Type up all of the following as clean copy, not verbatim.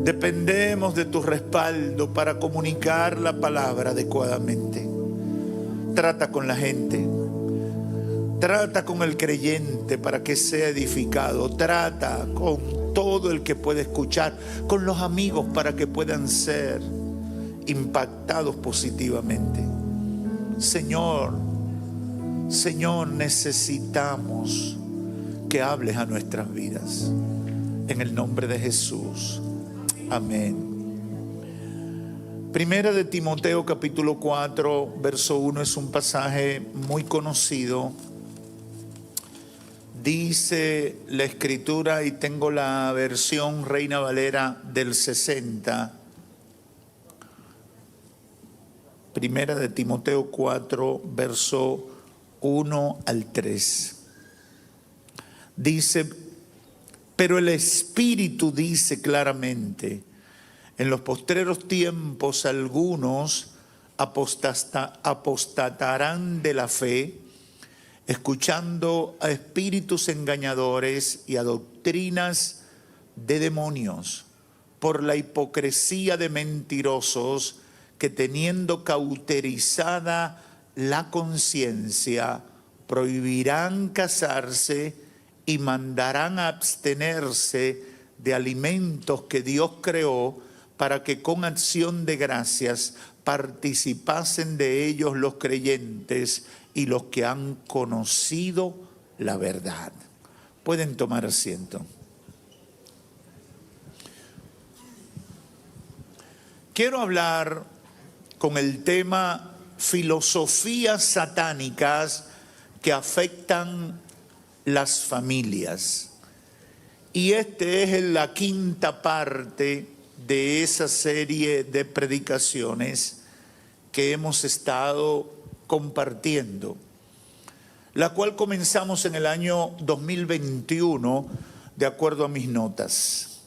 Dependemos de tu respaldo para comunicar la palabra adecuadamente. Trata con la gente. Trata con el creyente para que sea edificado. Trata con todo el que puede escuchar. Con los amigos para que puedan ser impactados positivamente. Señor, necesitamos que hables a nuestras vidas. En el nombre de Jesús. Amén. Primera de Timoteo capítulo 4, verso 1 es un pasaje muy conocido. Dice la escritura, y tengo la versión Reina Valera del 60. Primera de Timoteo 4, verso 1 al 3. Dice: pero el Espíritu dice claramente, en los postreros tiempos algunos apostatarán de la fe, escuchando a espíritus engañadores y a doctrinas de demonios, por la hipocresía de mentirosos que, teniendo cauterizada la conciencia, prohibirán casarse y mandarán a abstenerse de alimentos que Dios creó, para que con acción de gracias participasen de ellos los creyentes y los que han conocido la verdad. Pueden tomar asiento. Quiero hablar con el tema filosofías satánicas que afectan las familias. Y este es la quinta parte de esa serie de predicaciones que hemos estado compartiendo, la cual comenzamos en el año 2021, de acuerdo a mis notas.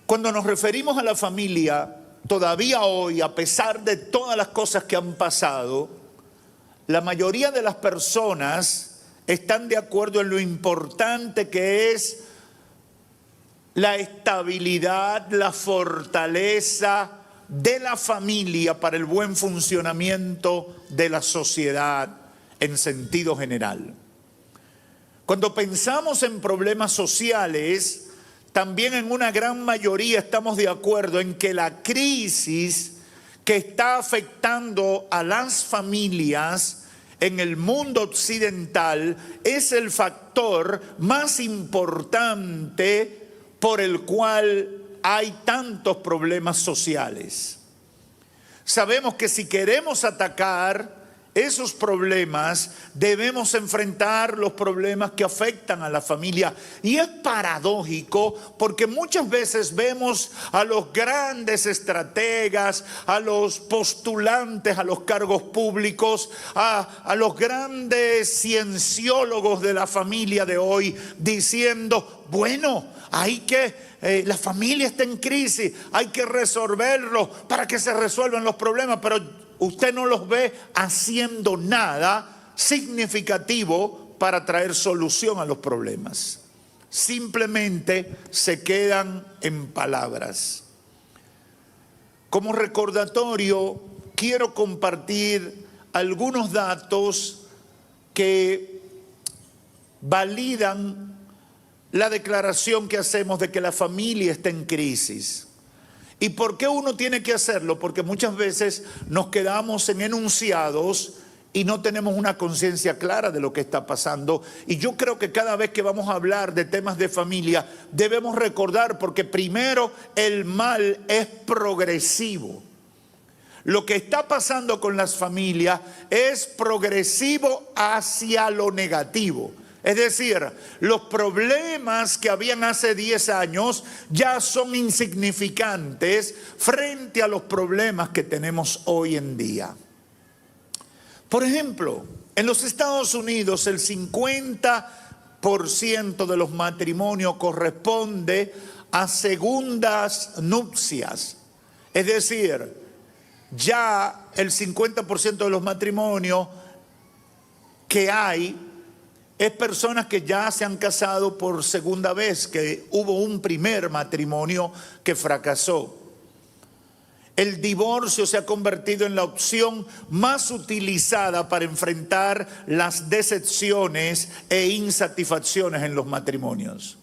Cuando nos referimos a la familia, todavía hoy, a pesar de todas las cosas que han pasado, la mayoría de las personas están de acuerdo en lo importante que es la estabilidad, la fortaleza de la familia para el buen funcionamiento de la sociedad en sentido general. Cuando pensamos en problemas sociales, también en una gran mayoría estamos de acuerdo en que la crisis que está afectando a las familias en el mundo occidental es el factor más importante por el cual hay tantos problemas sociales. Sabemos que si queremos atacar esos problemas, debemos enfrentar los problemas que afectan a la familia. Y es paradójico porque muchas veces vemos a los grandes estrategas, a los postulantes a los cargos públicos, a los grandes cienciólogos de la familia de hoy diciendo, bueno, hay que... la familia está en crisis, hay que resolverlo para que se resuelvan los problemas, pero usted no los ve haciendo nada significativo para traer solución a los problemas. Simplemente se quedan en palabras. Como recordatorio, quiero compartir algunos datos que validan la declaración que hacemos de que la familia está en crisis. ¿Y por qué uno tiene que hacerlo? Porque muchas veces nos quedamos en enunciados y no tenemos una conciencia clara de lo que está pasando. Y yo creo que cada vez que vamos a hablar de temas de familia, debemos recordar, porque primero el mal es progresivo. Lo que está pasando con las familias es progresivo hacia lo negativo. Es decir, los problemas que habían hace 10 años ya son insignificantes frente a los problemas que tenemos hoy en día. Por ejemplo, en los Estados Unidos el 50% de los matrimonios corresponde a segundas nupcias. Es decir, ya el 50% de los matrimonios que hay es personas que ya se han casado por segunda vez, que hubo un primer matrimonio que fracasó. El divorcio se ha convertido en la opción más utilizada para enfrentar las decepciones e insatisfacciones en los matrimonios.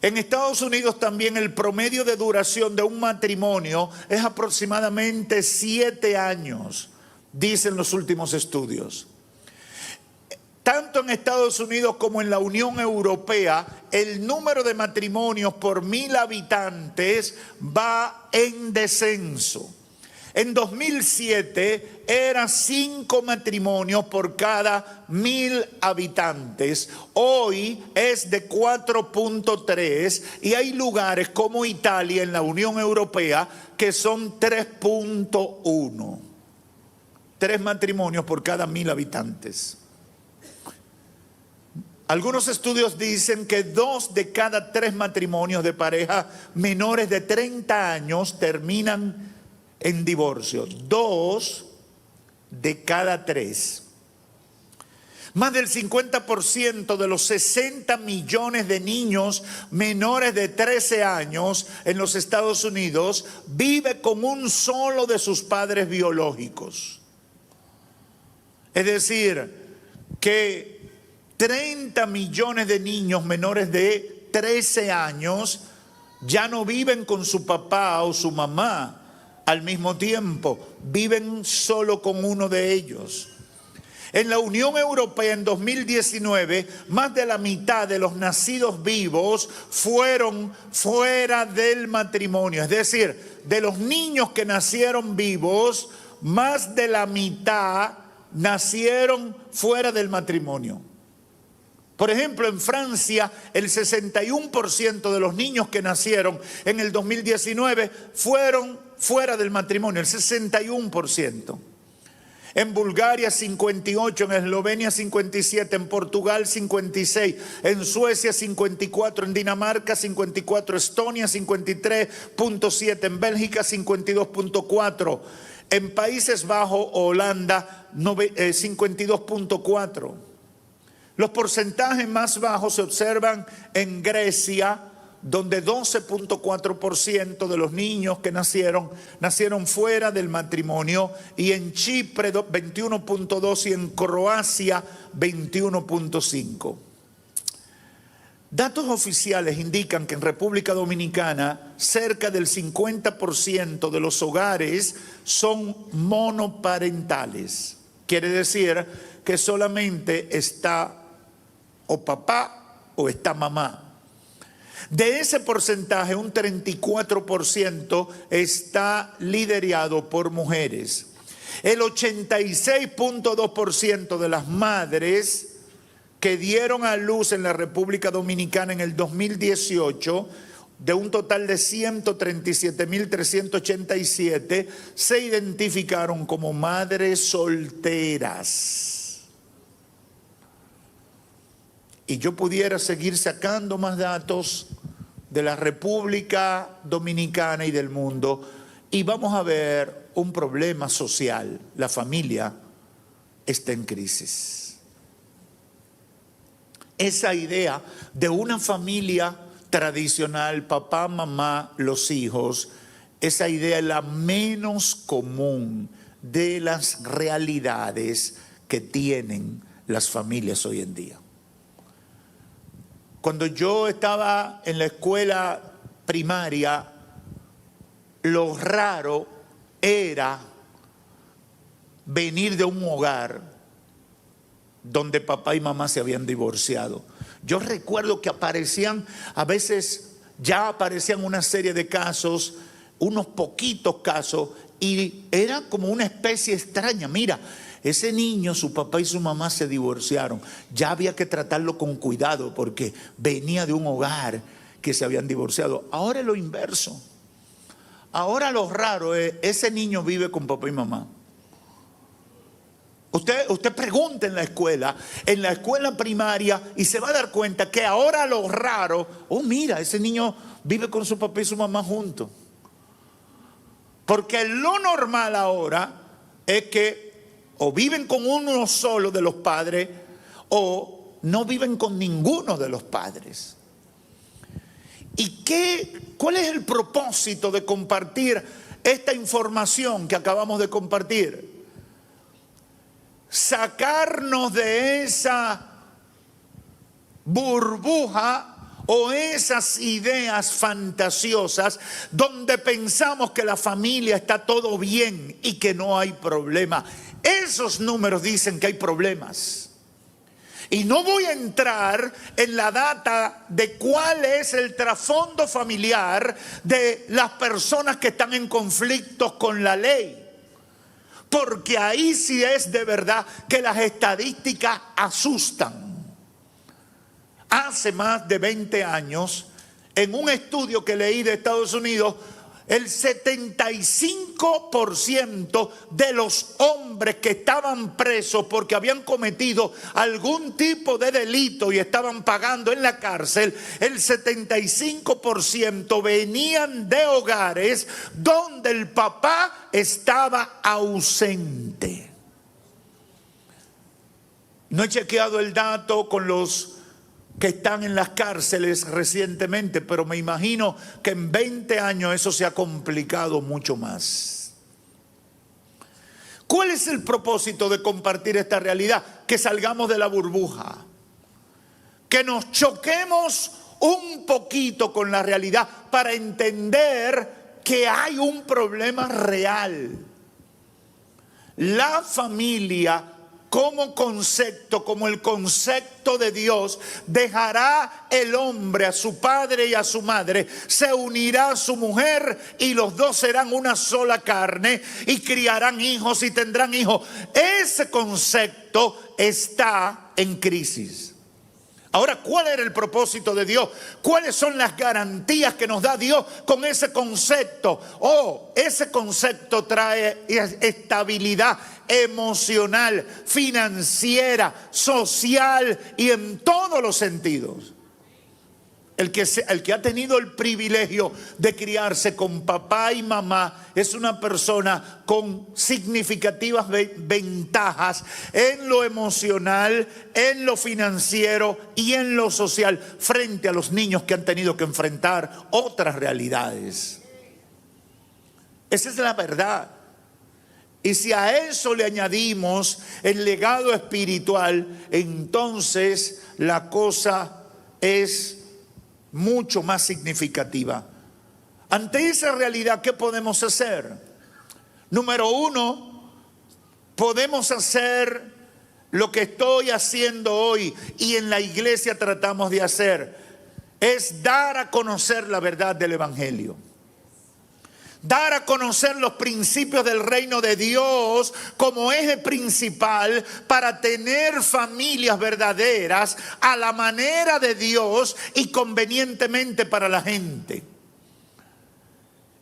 En Estados Unidos también el promedio de duración de un matrimonio es aproximadamente 7 años, dicen los últimos estudios. Tanto en Estados Unidos como en la Unión Europea, el número de matrimonios por 1000 habitantes va en descenso. En 2007 eran 5 matrimonios por cada 1000 habitantes. Hoy es de 4.3 y hay lugares como Italia en la Unión Europea que son 3.1. 3 matrimonios por cada 1000 habitantes. Algunos estudios dicen que 2 de cada 3 matrimonios de pareja menores de 30 años terminan en divorcio. 2 de cada 3. Más del 50% de los 60 millones de niños menores de 13 años en los Estados Unidos vive con un solo de sus padres biológicos. Es decir, que 30 millones de niños menores de 13 años ya no viven con su papá o su mamá al mismo tiempo, viven solo con uno de ellos. En la Unión Europea en 2019, más de la mitad de los nacidos vivos fueron fuera del matrimonio. Es decir, de los niños que nacieron vivos, más de la mitad nacieron fuera del matrimonio. Por ejemplo, en Francia, el 61% de los niños que nacieron en el 2019 fueron fuera del matrimonio, el 61%. En Bulgaria 58, en Eslovenia 57, en Portugal 56, en Suecia 54, en Dinamarca 54, Estonia 53.7, en Bélgica 52.4, en Países Bajos, Holanda 52.4. Los porcentajes más bajos se observan en Grecia, donde 12.4% de los niños que nacieron fuera del matrimonio, y en Chipre 21.2% y en Croacia 21.5%. Datos oficiales indican que en República Dominicana cerca del 50% de los hogares son monoparentales. Quiere decir que solamente está o papá o está mamá. De ese porcentaje, un 34% está liderado por mujeres. El 86.2% de las madres que dieron a luz en la República Dominicana en el 2018, de un total de 137.387, se identificaron como madres solteras. Y yo pudiera seguir sacando más datos de la República Dominicana y del mundo, y vamos a ver un problema social. La familia está en crisis. Esa idea de una familia tradicional, papá, mamá, los hijos, esa idea es la menos común de las realidades que tienen las familias hoy en día. Cuando yo estaba en la escuela primaria, lo raro era venir de un hogar donde papá y mamá se habían divorciado. Yo recuerdo que aparecían, a veces ya aparecían una serie de casos, unos poquitos casos, y era como una especie extraña. Mira, ese niño, su papá y su mamá se divorciaron. Ya había que tratarlo con cuidado porque venía de un hogar que se habían divorciado. Ahora es lo inverso. Ahora lo raro es, ese niño vive con papá y mamá. Usted pregunta en la escuela primaria, y se va a dar cuenta que ahora lo raro, oh mira, ese niño vive con su papá y su mamá juntos. Porque lo normal ahora es que o viven con uno solo de los padres, o no viven con ninguno de los padres. ¿Y cuál es el propósito de compartir esta información que acabamos de compartir? Sacarnos de esa burbuja o esas ideas fantasiosas donde pensamos que la familia está todo bien y que no hay problema. Esos números dicen que hay problemas. Y no voy a entrar en la data de cuál es el trasfondo familiar de las personas que están en conflictos con la ley. Porque ahí sí es de verdad que las estadísticas asustan. Hace más de 20 años, en un estudio que leí de Estados Unidos, el 75% de los hombres que estaban presos porque habían cometido algún tipo de delito y estaban pagando en la cárcel, el 75% venían de hogares donde el papá estaba ausente. No he chequeado el dato con los que están en las cárceles recientemente, pero me imagino que en 20 años eso se ha complicado mucho más. ¿Cuál es el propósito de compartir esta realidad? Que salgamos de la burbuja, que nos choquemos un poquito con la realidad para entender que hay un problema real. La familia como concepto, como el concepto de Dios, dejará el hombre a su padre y a su madre, se unirá a su mujer y los dos serán una sola carne y criarán hijos y tendrán hijos. Ese concepto está en crisis. Ahora, ¿cuál era el propósito de Dios? ¿Cuáles son las garantías que nos da Dios con ese concepto? Ese concepto trae estabilidad emocional, financiera, social y en todos los sentidos. El que ha tenido el privilegio de criarse con papá y mamá es una persona con significativas ventajas en lo emocional, en lo financiero y en lo social frente a los niños que han tenido que enfrentar otras realidades. Esa es la verdad. Y si a eso le añadimos el legado espiritual, entonces la cosa es mucho más significativa. Ante esa realidad, ¿qué podemos hacer? Número uno, podemos hacer lo que estoy haciendo hoy y en la iglesia tratamos de hacer, es dar a conocer la verdad del Evangelio. Dar a conocer los principios del reino de Dios como eje principal para tener familias verdaderas a la manera de Dios y convenientemente para la gente.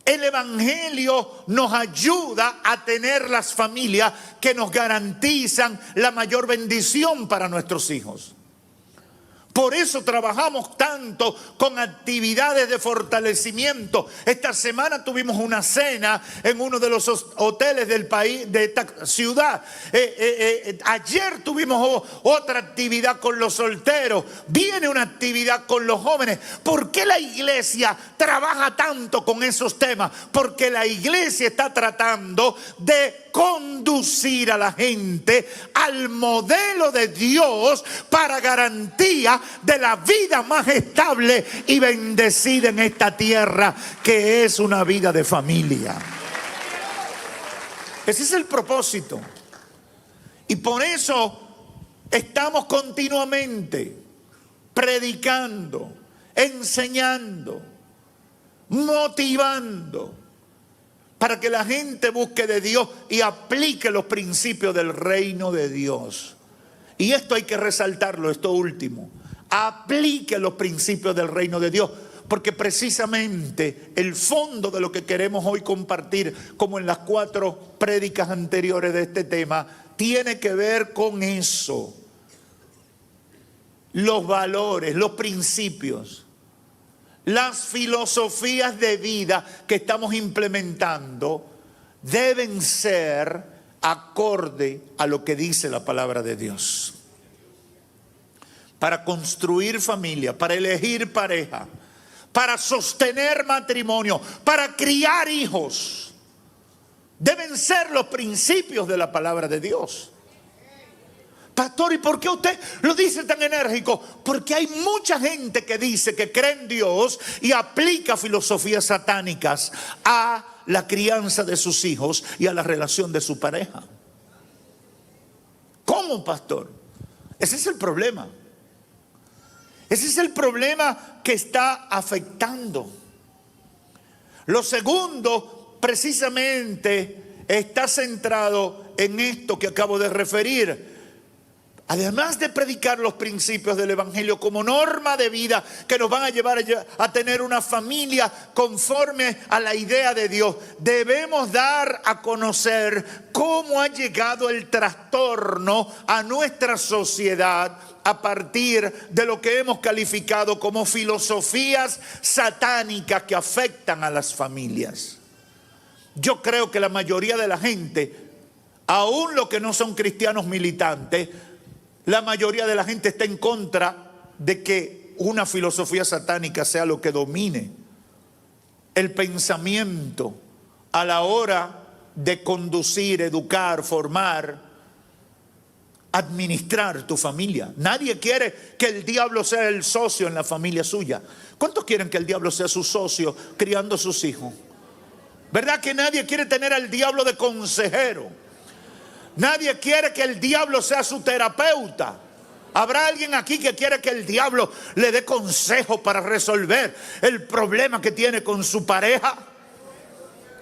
El Evangelio nos ayuda a tener las familias que nos garantizan la mayor bendición para nuestros hijos. Por eso trabajamos tanto con actividades de fortalecimiento. Esta semana tuvimos una cena en uno de los hoteles del país, de esta ciudad. Ayer tuvimos otra actividad con los solteros. Viene una actividad con los jóvenes. ¿Por qué la iglesia trabaja tanto con esos temas? Porque la iglesia está tratando de conducir a la gente al modelo de Dios para garantía de la vida más estable y bendecida en esta tierra, que es una vida de familia. Ese es el propósito. Y por eso estamos continuamente predicando, enseñando, motivando, para que la gente busque de Dios y aplique los principios del reino de Dios. Y esto hay que resaltarlo, esto último. Aplique los principios del reino de Dios, porque precisamente el fondo de lo que queremos hoy compartir, como en las 4 prédicas anteriores de este tema, tiene que ver con eso. Los valores, los principios, las filosofías de vida que estamos implementando deben ser acorde a lo que dice la palabra de Dios. para construir familia, para elegir pareja, para sostener matrimonio, para criar hijos, deben ser los principios de la palabra de Dios. Pastor, ¿y por qué usted lo dice tan enérgico? Porque hay mucha gente que dice que cree en Dios y aplica filosofías satánicas a la crianza de sus hijos y a la relación de su pareja. ¿Cómo, pastor? Ese es el problema. Ese es el problema que está afectando. Lo segundo, precisamente, está centrado en esto que acabo de referir. Además de predicar los principios del Evangelio como norma de vida que nos van a llevar a tener una familia conforme a la idea de Dios, debemos dar a conocer cómo ha llegado el trastorno a nuestra sociedad a partir de lo que hemos calificado como filosofías satánicas que afectan a las familias. Yo creo que la mayoría de la gente, aún los que no son cristianos militantes, la mayoría de la gente está en contra de que una filosofía satánica sea lo que domine el pensamiento a la hora de conducir, educar, formar, administrar tu familia. Nadie quiere que el diablo sea el socio en la familia suya. ¿Cuántos quieren que el diablo sea su socio criando a sus hijos? ¿Verdad que nadie quiere tener al diablo de consejero? Nadie quiere que el diablo sea su terapeuta. ¿Habrá alguien aquí que quiere que el diablo le dé consejo para resolver el problema que tiene con su pareja?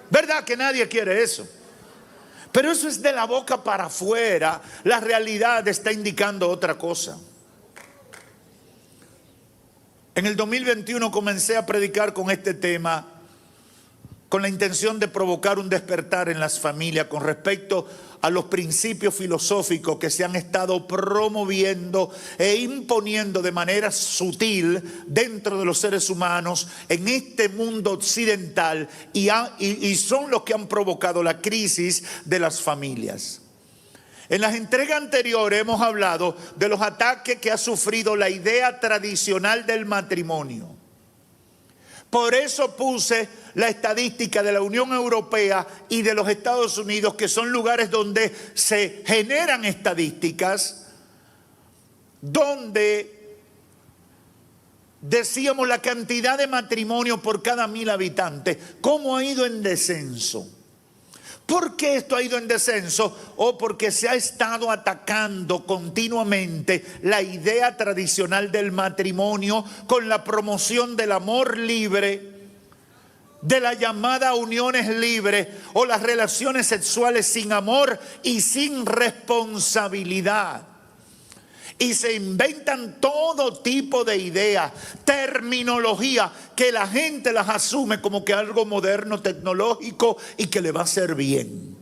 ¿Verdad que nadie quiere eso? Pero eso es de la boca para afuera. La realidad está indicando otra cosa. En el 2021 comencé a predicar con este tema, con la intención de provocar un despertar en las familias con respecto a los principios filosóficos que se han estado promoviendo e imponiendo de manera sutil dentro de los seres humanos en este mundo occidental y son los que han provocado la crisis de las familias. En las entregas anteriores hemos hablado de los ataques que ha sufrido la idea tradicional del matrimonio. Por eso puse la estadística de la Unión Europea y de los Estados Unidos, que son lugares donde se generan estadísticas, donde decíamos la cantidad de matrimonios por cada 1000 habitantes, cómo ha ido en descenso. ¿Por qué esto ha ido en descenso? Porque se ha estado atacando continuamente la idea tradicional del matrimonio con la promoción del amor libre, de la llamada uniones libres o las relaciones sexuales sin amor y sin responsabilidad. Y se inventan todo tipo de ideas, terminología, que la gente las asume como que algo moderno, tecnológico y que le va a hacer bien.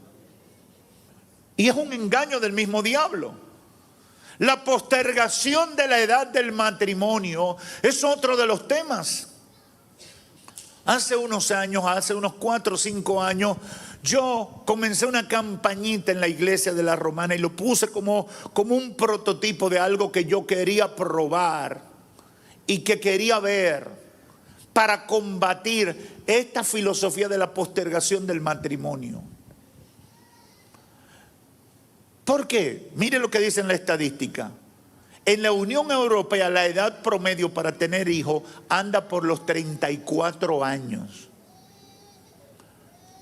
Y es un engaño del mismo diablo. La postergación de la edad del matrimonio es otro de los temas. Hace unos años, hace unos 4 o 5 años, yo comencé una campañita en la iglesia de la Romana y lo puse como un prototipo de algo que yo quería probar y que quería ver para combatir esta filosofía de la postergación del matrimonio. ¿Por qué? Mire lo que dice en la estadística. En la Unión Europea la edad promedio para tener hijos anda por los 34 años.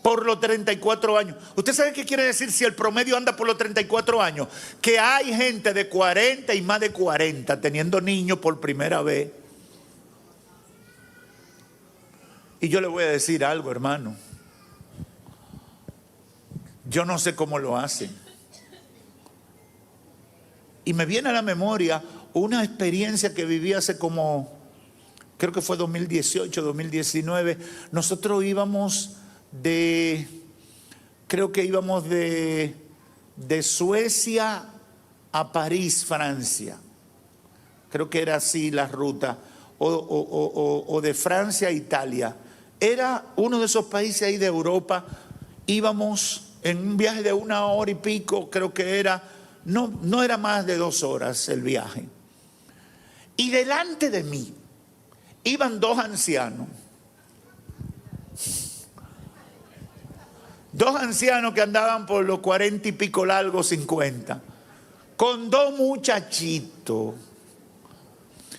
Por los 34 años. ¿Usted sabe qué quiere decir si el promedio anda por los 34 años? Que hay gente de 40 y más de 40 teniendo niños por primera vez. Y yo le voy a decir algo, hermano. Yo no sé cómo lo hacen. Y me viene a la memoria una experiencia que viví hace como, creo que fue 2018, 2019. Nosotros íbamos creo que íbamos de Suecia a París, Francia. Creo que era así la ruta. O de Francia a Italia. Era uno de esos países ahí de Europa. Íbamos en un viaje de 1 hora y pico, creo que era. No era más de 2 horas el viaje. Y delante de mí iban dos ancianos. Dos ancianos que andaban por los 40 y pico largos, 50. Con dos muchachitos.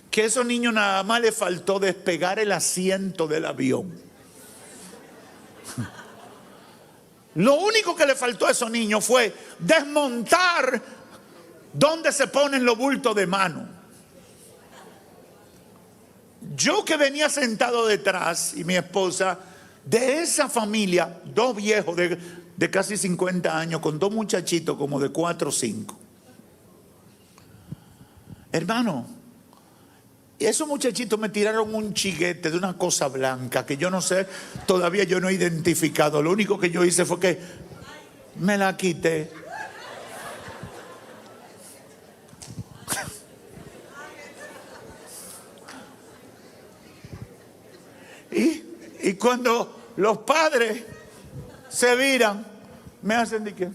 Que a esos niños nada más les faltó despegar el asiento del avión. Lo único que le faltó a esos niños fue desmontar donde se ponen los bultos de mano. Yo que venía sentado detrás y mi esposa, de esa familia, dos viejos de casi 50 años, con dos muchachitos como de 4 o 5. Hermano, esos muchachitos me tiraron un chiguete de una cosa blanca que yo no sé, todavía yo no he identificado. Lo único que yo hice fue que me la quité. Y cuando los padres se viran, me hacen de qué.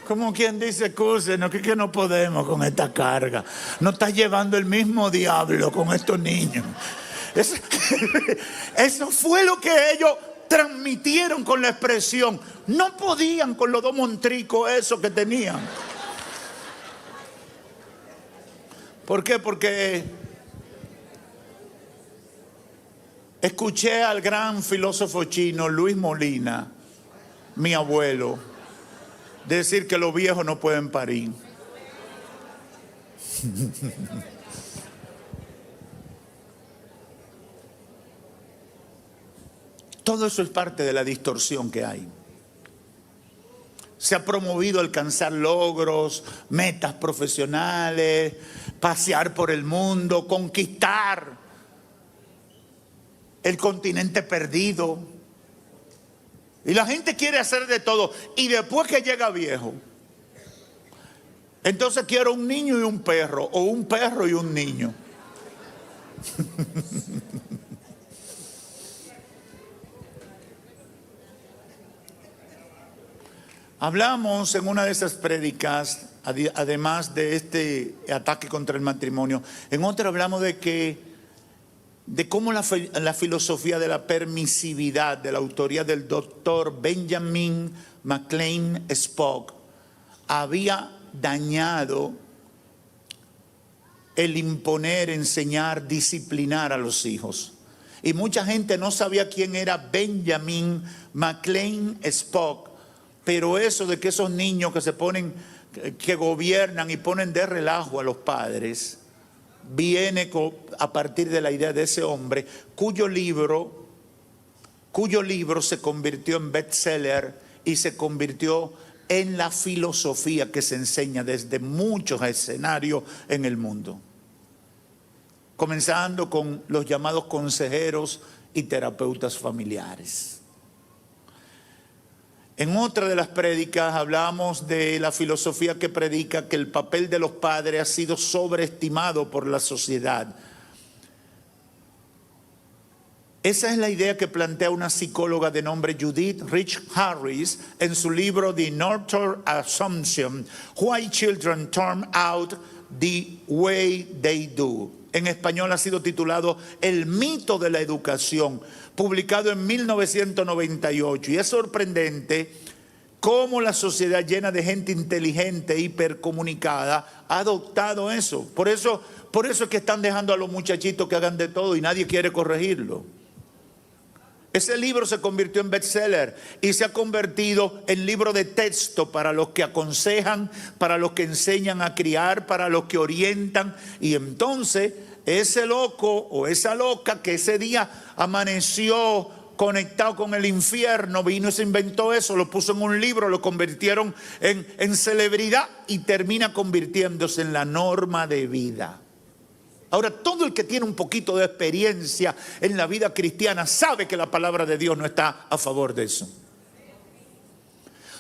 Como quien dice, excúsenos, que no podemos con esta carga. No está llevando el mismo diablo con estos niños. Eso fue lo que ellos transmitieron con la expresión. No podían con los dos montricos esos que tenían. ¿Por qué? Porque escuché al gran filósofo chino Luis Molina, mi abuelo, decir que los viejos no pueden parir. Todo eso es parte de la distorsión que hay. Se ha promovido alcanzar logros, metas profesionales, pasear por el mundo, conquistar el continente perdido. Y la gente quiere hacer de todo. Y después que llega viejo, entonces quiero un niño y un perro, o un perro y un niño. Hablamos en una de esas prédicas, además de este ataque contra el matrimonio, en otra hablamos de cómo la filosofía de la permisividad, de la autoría del doctor Benjamin McLean Spock, había dañado el imponer, enseñar, disciplinar a los hijos. Y mucha gente no sabía quién era Benjamin McLean Spock, pero eso de que esos niños que se ponen, que gobiernan y ponen de relajo a los padres, viene a partir de la idea de ese hombre cuyo libro se convirtió en bestseller y se convirtió en la filosofía que se enseña desde muchos escenarios en el mundo, comenzando con los llamados consejeros y terapeutas familiares. En otra de las prédicas hablamos de la filosofía que predica que el papel de los padres ha sido sobreestimado por la sociedad. Esa es la idea que plantea una psicóloga de nombre Judith Rich Harris en su libro The Nurture Assumption, Why Children Turn Out the Way They Do. En español ha sido titulado El mito de la educación, publicado en 1998. Y es sorprendente cómo la sociedad llena de gente inteligente, hipercomunicada, ha adoptado eso. Por eso es que están dejando a los muchachitos que hagan de todo y nadie quiere corregirlo. Ese libro se convirtió en bestseller y se ha convertido en libro de texto para los que aconsejan, para los que enseñan a criar, para los que orientan. Y entonces ese loco o esa loca que ese día amaneció conectado con el infierno, vino y se inventó eso, lo puso en un libro, lo convirtieron en celebridad y termina convirtiéndose en la norma de vida. Ahora, todo el que tiene un poquito de experiencia en la vida cristiana sabe que la palabra de Dios no está a favor de eso.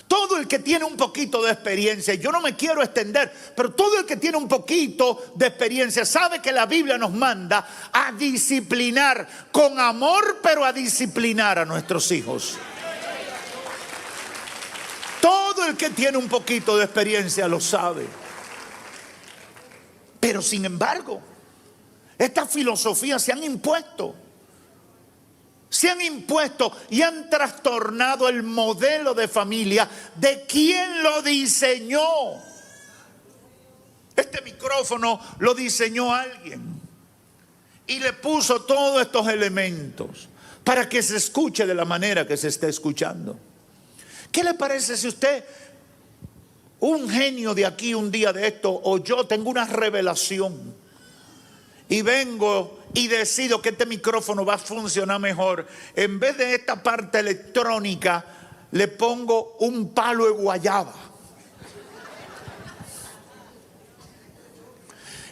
Todo el que tiene un poquito de experiencia, y yo no me quiero extender, pero todo el que tiene un poquito de experiencia sabe que la Biblia nos manda a disciplinar con amor, pero a disciplinar a nuestros hijos. Todo Todo el que tiene un poquito de experiencia lo sabe. Pero sin embargo, estas filosofías se han impuesto y han trastornado el modelo de familia de quien lo diseñó. Este micrófono lo diseñó alguien y le puso todos estos elementos para que se escuche de la manera que se está escuchando. ¿Qué le parece si usted, un genio de aquí un día de esto, o yo tengo una revelación y vengo y decido que este micrófono va a funcionar mejor? En vez de esta parte electrónica, le pongo un palo de guayaba.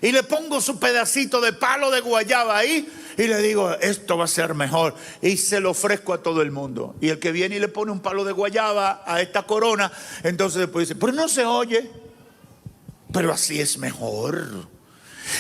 Y le pongo su pedacito de palo de guayaba ahí y le digo, esto va a ser mejor. Y se lo ofrezco a todo el mundo. Y el que viene y le pone un palo de guayaba a esta corona, entonces después dice, pero no se oye. Pero así es mejor.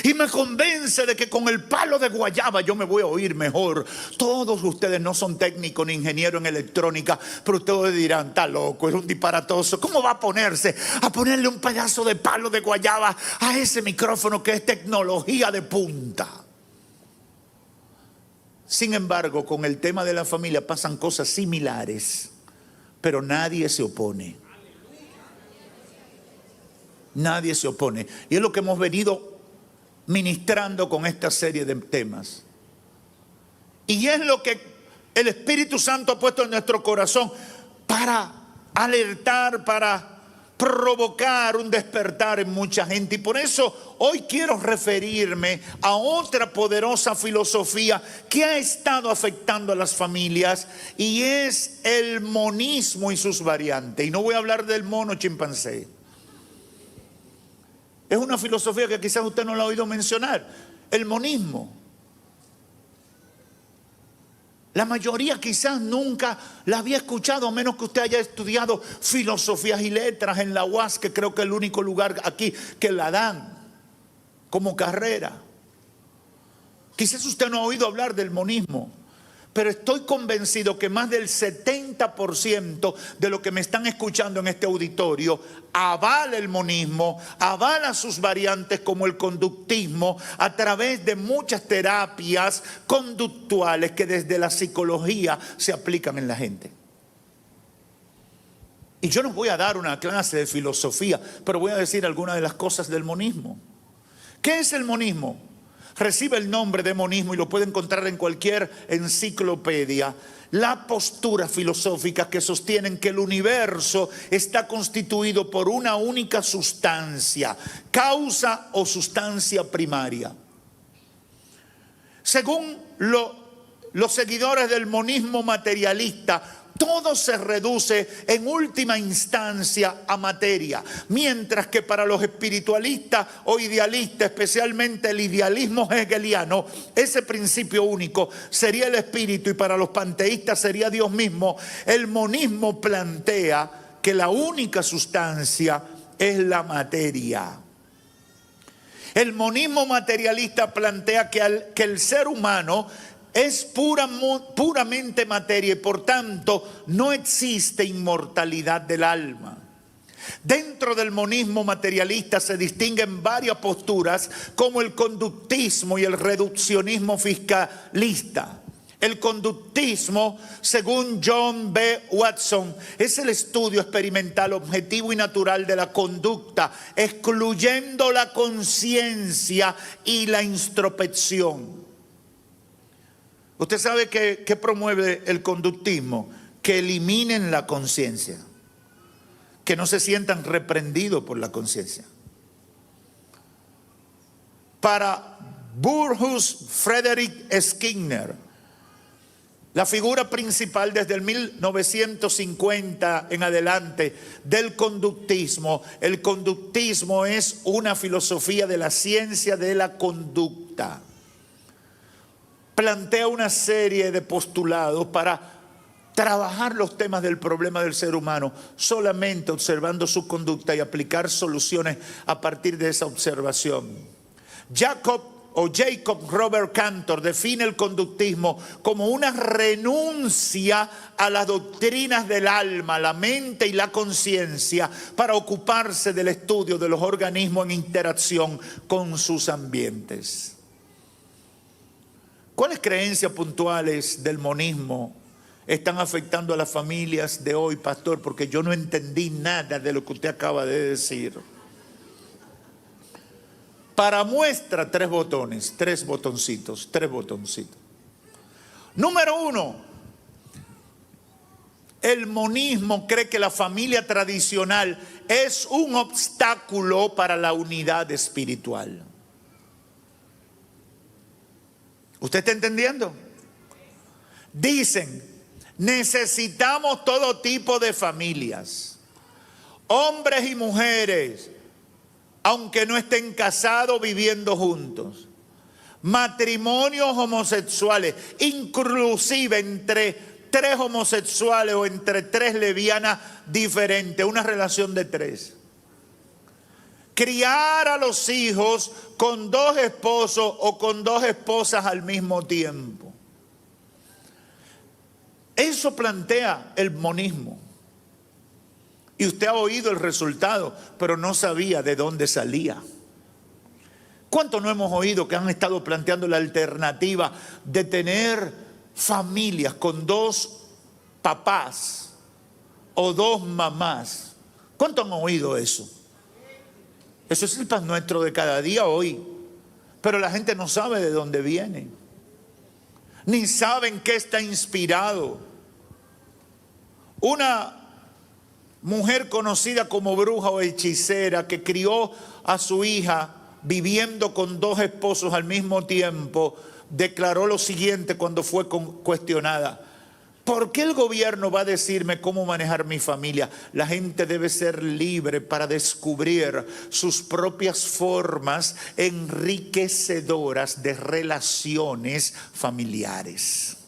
Y me convence de que con el palo de guayaba yo me voy a oír mejor. Todos ustedes no son técnicos ni ingenieros en electrónica, pero ustedes dirán, está loco, es un disparatoso. ¿Cómo va a ponerle un pedazo de palo de guayaba a ese micrófono que es tecnología de punta? Sin embargo, con el tema de la familia pasan cosas similares, pero nadie se opone. Nadie se opone. Y es lo que hemos venido ministrando con esta serie de temas. Y es lo que el Espíritu Santo ha puesto en nuestro corazón para alertar, para provocar un despertar en mucha gente. Y por eso hoy quiero referirme a otra poderosa filosofía que ha estado afectando a las familias, y es el monismo y sus variantes. Y no voy a hablar del mono chimpancé. Es una filosofía que quizás usted no la ha oído mencionar. El monismo. La mayoría quizás nunca la había escuchado, a menos que usted haya estudiado filosofías y letras en la UAS, que creo que es el único lugar aquí que la dan como carrera. Quizás usted no ha oído hablar del monismo, pero estoy convencido que más del 70% de lo que me están escuchando en este auditorio avala el monismo, avala sus variantes como el conductismo, a través de muchas terapias conductuales que desde la psicología se aplican en la gente. Y yo no voy a dar una clase de filosofía, pero voy a decir algunas de las cosas del monismo. ¿Qué es el monismo? Recibe el nombre de monismo y lo puede encontrar en cualquier enciclopedia. La postura filosófica que sostienen que el universo está constituido por una única sustancia, causa o sustancia primaria. Según los seguidores del monismo materialista, todo se reduce en última instancia a materia, mientras que para los espiritualistas o idealistas, especialmente el idealismo hegeliano, ese principio único sería el espíritu, y para los panteístas sería Dios mismo. El monismo plantea que la única sustancia es la materia. El monismo materialista plantea que el ser humano es puramente materia y por tanto no existe inmortalidad del alma. Dentro del monismo materialista se distinguen varias posturas, como el conductismo y el reduccionismo fiscalista. El conductismo, según John B. Watson, es el estudio experimental, objetivo y natural de la conducta, excluyendo la conciencia y la introspección. Usted sabe que promueve el conductismo, que eliminen la conciencia, que no se sientan reprendidos por la conciencia. Para Burrhus Frederick Skinner, la figura principal desde el 1950 en adelante del conductismo, el conductismo es una filosofía de la ciencia de la conducta. Plantea una serie de postulados para trabajar los temas del problema del ser humano, solamente observando su conducta y aplicar soluciones a partir de esa observación. Jacob o Jacob Robert Cantor define el conductismo como una renuncia a las doctrinas del alma, la mente y la conciencia para ocuparse del estudio de los organismos en interacción con sus ambientes. ¿Cuáles creencias puntuales del monismo están afectando a las familias de hoy, pastor? Porque yo no entendí nada de lo que usted acaba de decir. Para muestra, tres botoncitos. Número 1, el monismo cree que la familia tradicional es un obstáculo para la unidad espiritual. ¿Usted está entendiendo? Dicen, necesitamos todo tipo de familias, hombres y mujeres, aunque no estén casados, viviendo juntos, matrimonios homosexuales, inclusive entre 3 homosexuales o entre 3 lesbianas diferentes, una relación de 3. Criar a los hijos con 2 esposos o con 2 esposas al mismo tiempo. Eso plantea el monismo. Y usted ha oído el resultado, pero no sabía de dónde salía. ¿Cuántos no hemos oído que han estado planteando la alternativa de tener familias con 2 papás o 2 mamás? ¿Cuántos han oído eso? Eso es el pan nuestro de cada día hoy. Pero la gente no sabe de dónde viene, ni saben qué está inspirado. Una mujer conocida como bruja o hechicera que crió a su hija viviendo con 2 esposos al mismo tiempo, declaró lo siguiente cuando fue cuestionada: ¿por qué el gobierno va a decirme cómo manejar mi familia? La gente debe ser libre para descubrir sus propias formas enriquecedoras de relaciones familiares.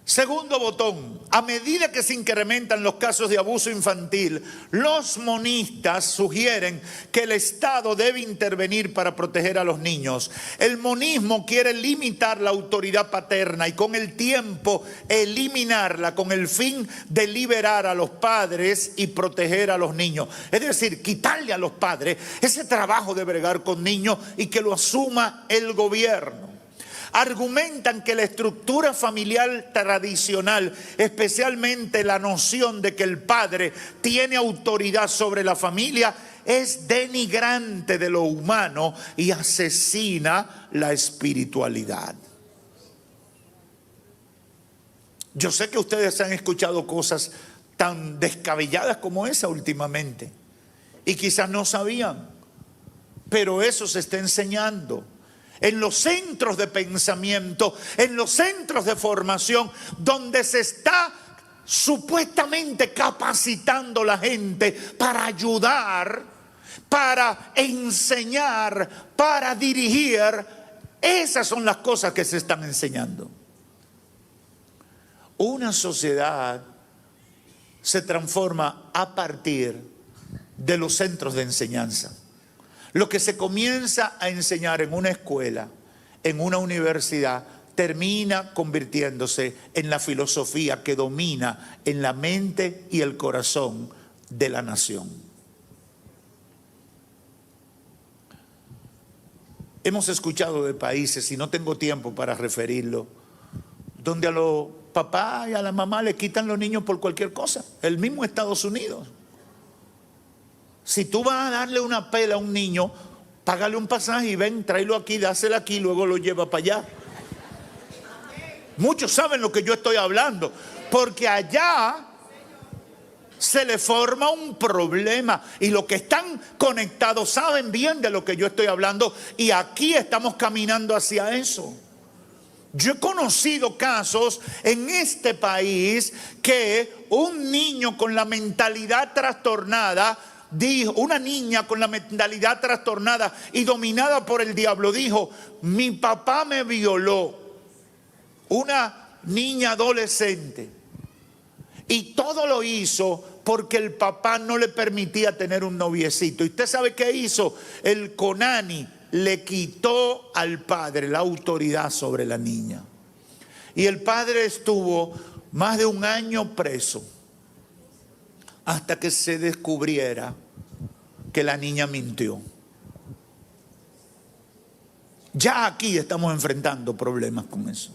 Segundo botón, a medida que se incrementan los casos de abuso infantil, los monistas sugieren que el Estado debe intervenir para proteger a los niños. El monismo quiere limitar la autoridad paterna y con el tiempo eliminarla con el fin de liberar a los padres y proteger a los niños. Es decir, quitarle a los padres ese trabajo de bregar con niños y que lo asuma el gobierno. Argumentan que la estructura familiar tradicional, especialmente la noción de que el padre tiene autoridad sobre la familia, es denigrante de lo humano y asesina la espiritualidad. Yo sé que ustedes han escuchado cosas tan descabelladas como esa últimamente y quizás no sabían, pero eso se está enseñando en los centros de pensamiento, en los centros de formación, donde se está supuestamente capacitando la gente para ayudar, para enseñar, para dirigir. Esas son las cosas que se están enseñando. Una sociedad se transforma a partir de los centros de enseñanza. Lo que se comienza a enseñar en una escuela, en una universidad, termina convirtiéndose en la filosofía que domina en la mente y el corazón de la nación. Hemos escuchado de países, y no tengo tiempo para referirlo, donde a los papás y a la mamá le quitan los niños por cualquier cosa. El mismo Estados Unidos. Si tú vas a darle una pela a un niño, págale un pasaje y ven, tráelo aquí, dáselo aquí, luego lo lleva para allá. Muchos saben lo que yo estoy hablando, porque allá se le forma un problema y los que están conectados saben bien de lo que yo estoy hablando y aquí estamos caminando hacia eso. Yo he conocido casos en este país que un niño con la mentalidad trastornada dijo, una niña con la mentalidad trastornada y dominada por el diablo dijo: mi papá me violó. Una niña adolescente. Y todo lo hizo porque el papá no le permitía tener un noviecito. ¿Y usted sabe qué hizo? El CONANI le quitó al padre la autoridad sobre la niña. Y el padre estuvo más de un año preso hasta que se descubriera que la niña mintió. Ya aquí estamos enfrentando problemas con eso.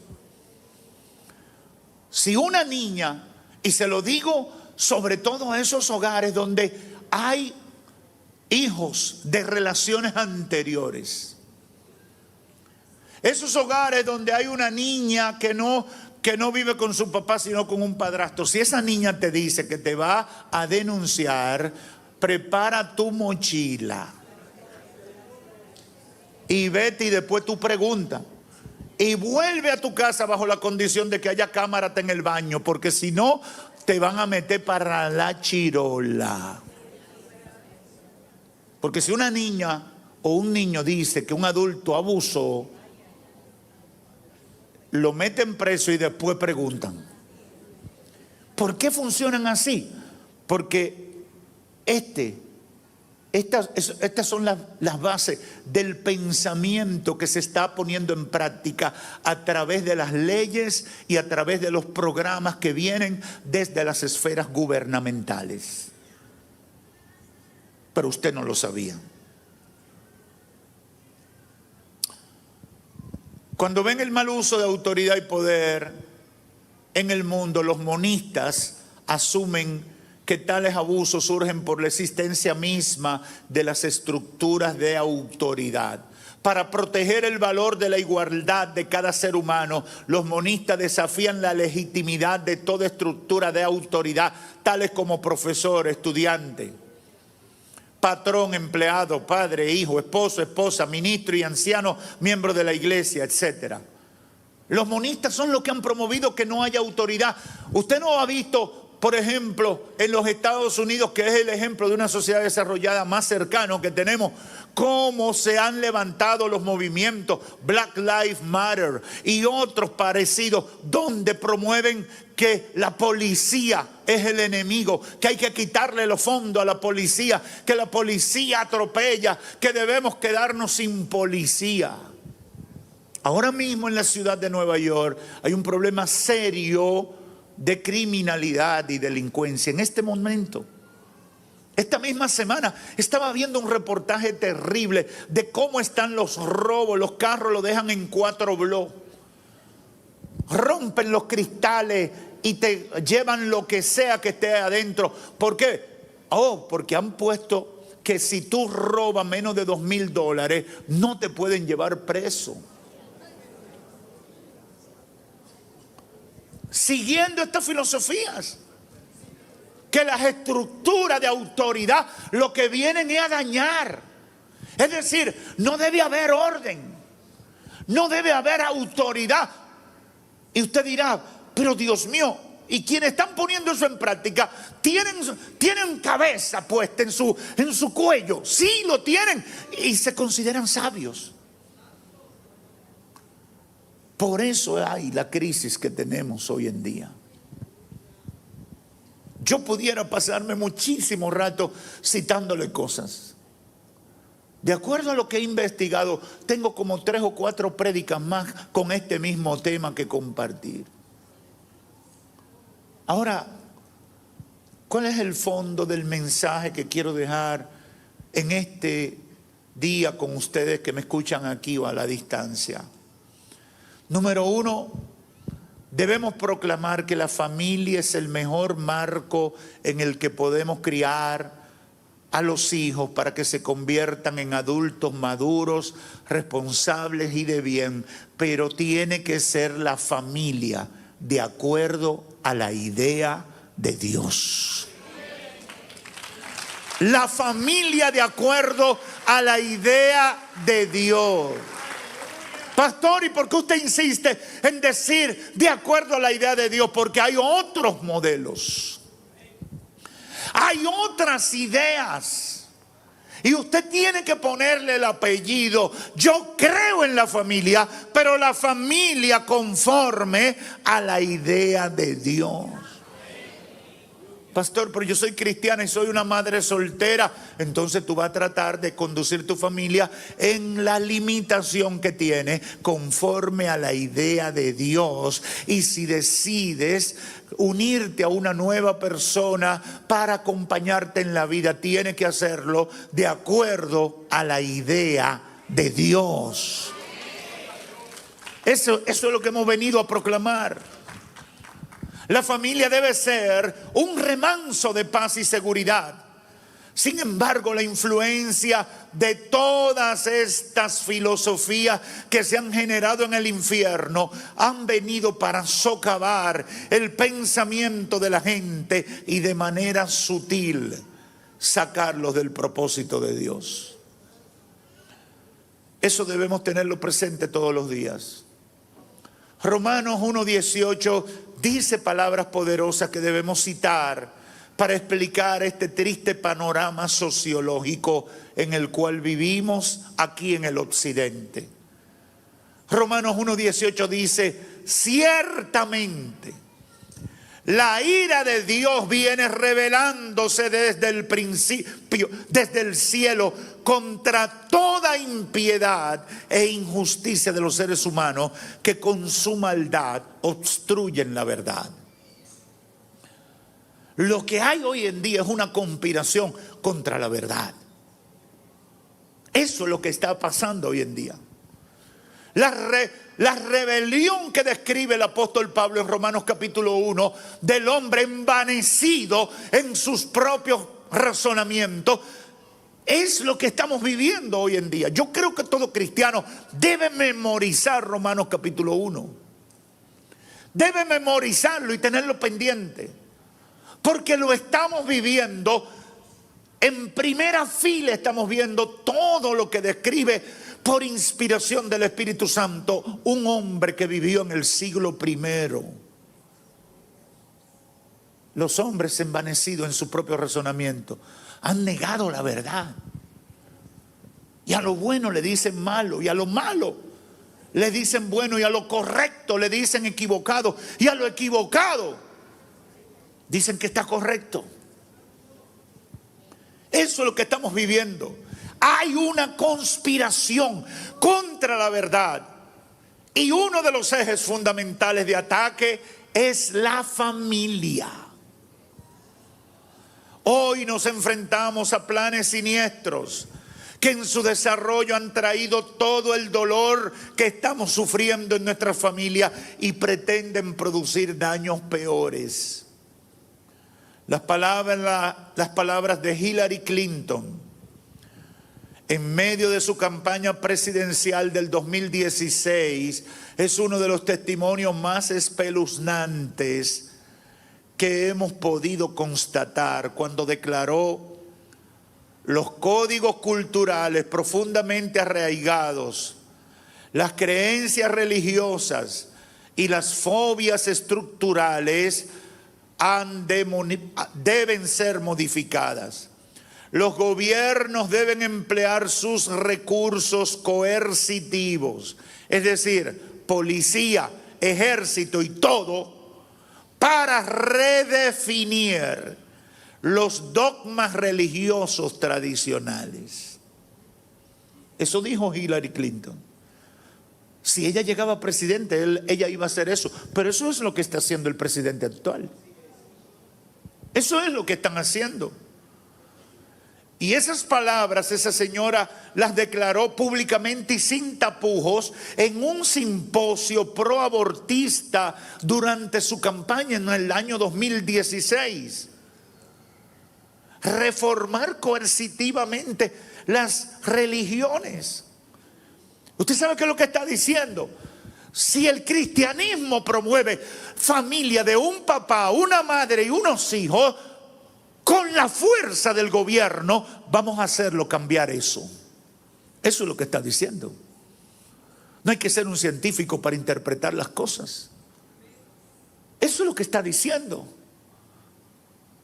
Si una niña, y se lo digo sobre todo a esos hogares donde hay hijos de relaciones anteriores, esos hogares donde hay una niña que no vive con su papá sino con un padrastro, si esa niña te dice que te va a denunciar, prepara tu mochila y vete, y después tú preguntas y vuelve a tu casa bajo la condición de que haya cámara en el baño, porque si no te van a meter para la chirola. Porque si una niña o un niño dice que un adulto abusó, lo meten preso y después preguntan. ¿Por qué funcionan así? Porque estas son las bases del pensamiento que se está poniendo en práctica a través de las leyes y a través de los programas que vienen desde las esferas gubernamentales. Pero usted no lo sabía. Cuando ven el mal uso de autoridad y poder en el mundo, los monistas asumen que tales abusos surgen por la existencia misma de las estructuras de autoridad. Para proteger el valor de la igualdad de cada ser humano, los monistas desafían la legitimidad de toda estructura de autoridad, tales como profesor, estudiante, patrón, empleado, padre, hijo, esposo, esposa, ministro y anciano, miembro de la iglesia, etc. Los monistas son los que han promovido que no haya autoridad. Usted no ha visto, por ejemplo, en los Estados Unidos, que es el ejemplo de una sociedad desarrollada más cercano que tenemos, cómo se han levantado los movimientos Black Lives Matter y otros parecidos, donde promueven que la policía es el enemigo, que hay que quitarle los fondos a la policía, que la policía atropella, que debemos quedarnos sin policía. Ahora mismo en la ciudad de Nueva York hay un problema serio de criminalidad y delincuencia. En este momento, esta misma semana, estaba viendo un reportaje terrible de cómo están los robos. Los carros los dejan en 4 bloques, rompen los cristales y te llevan lo que sea que esté adentro. ¿Por qué? Porque han puesto que si tú robas menos de $2,000 no te pueden llevar preso. Siguiendo estas filosofías, que las estructuras de autoridad lo que vienen es a dañar. Es decir, no debe haber orden, no debe haber autoridad. Y usted dirá, pero Dios mío, y quienes están poniendo eso en práctica tienen cabeza puesta en su cuello. Sí, lo tienen y se consideran sabios. Por eso hay la crisis que tenemos hoy en día. Yo pudiera pasarme muchísimo rato citándole cosas. De acuerdo a lo que he investigado, tengo como 3 o 4 prédicas más con este mismo tema que compartir. Ahora, ¿cuál es el fondo del mensaje que quiero dejar en este día con ustedes que me escuchan aquí o a la distancia? Número 1, debemos proclamar que la familia es el mejor marco en el que podemos criar a los hijos para que se conviertan en adultos maduros, responsables y de bien. Pero tiene que ser la familia de acuerdo a la idea de Dios. La familia de acuerdo a la idea de Dios. Pastor, ¿y por qué usted insiste en decir de acuerdo a la idea de Dios? Porque hay otros modelos, hay otras ideas, y usted tiene que ponerle el apellido. Yo creo en la familia, pero la familia conforme a la idea de Dios. Pastor, pero yo soy cristiana y soy una madre soltera. Entonces tú vas a tratar de conducir tu familia en la limitación que tiene, conforme a la idea de Dios. Y si decides unirte a una nueva persona para acompañarte en la vida, tienes que hacerlo de acuerdo a la idea de Dios. Eso es lo que hemos venido a proclamar. La familia debe ser un remanso de paz y seguridad. Sin embargo, la influencia de todas estas filosofías que se han generado en el infierno han venido para socavar el pensamiento de la gente y de manera sutil sacarlos del propósito de Dios. Eso debemos tenerlo presente todos los días. Romanos 1:18 dice palabras poderosas que debemos citar para explicar este triste panorama sociológico en el cual vivimos aquí en el occidente. Romanos 1:18 dice: ciertamente la ira de Dios viene revelándose desde el principio, desde el cielo, contra toda impiedad e injusticia de los seres humanos que con su maldad obstruyen la verdad. Lo que hay hoy en día es una conspiración contra la verdad. Eso es lo que está pasando hoy en día. La rebelión que describe el apóstol Pablo en Romanos capítulo 1 del hombre envanecido en sus propios razonamientos es lo que estamos viviendo hoy en día. Yo creo que todo cristiano debe memorizar Romanos capítulo 1. Debe memorizarlo y tenerlo pendiente, porque lo estamos viviendo en primera fila. Estamos viendo todo lo que describe por inspiración del Espíritu Santo un hombre que vivió en el siglo I. Los hombres envanecidos en su propio razonamiento han negado la verdad, y a lo bueno le dicen malo, y a lo malo le dicen bueno, y a lo correcto le dicen equivocado, y a lo equivocado dicen que está correcto. Eso es lo que estamos viviendo. Hay una conspiración contra la verdad, y uno de los ejes fundamentales de ataque es la familia. Hoy nos enfrentamos a planes siniestros que en su desarrollo han traído todo el dolor que estamos sufriendo en nuestra familia y pretenden producir daños peores. Las palabras de Hillary Clinton en medio de su campaña presidencial del 2016 es uno de los testimonios más espeluznantes que hemos podido constatar, cuando declaró: los códigos culturales profundamente arraigados, las creencias religiosas y las fobias estructurales deben ser modificadas. Los gobiernos deben emplear sus recursos coercitivos, es decir, policía, ejército y todo, para redefinir los dogmas religiosos tradicionales. Eso dijo Hillary Clinton. Si ella llegaba a presidente, ella iba a hacer eso. Pero eso es lo que está haciendo el presidente actual. Eso es lo que están haciendo. Y esas palabras esa señora las declaró públicamente y sin tapujos en un simposio proabortista durante su campaña en el año 2016. Reformar coercitivamente las religiones. ¿Usted sabe qué es lo que está diciendo? Si el cristianismo promueve familia de un papá, una madre y unos hijos, con la fuerza del gobierno vamos a hacerlo cambiar eso. Eso es lo que está diciendo. No hay que ser un científico para interpretar las cosas. Eso es lo que está diciendo.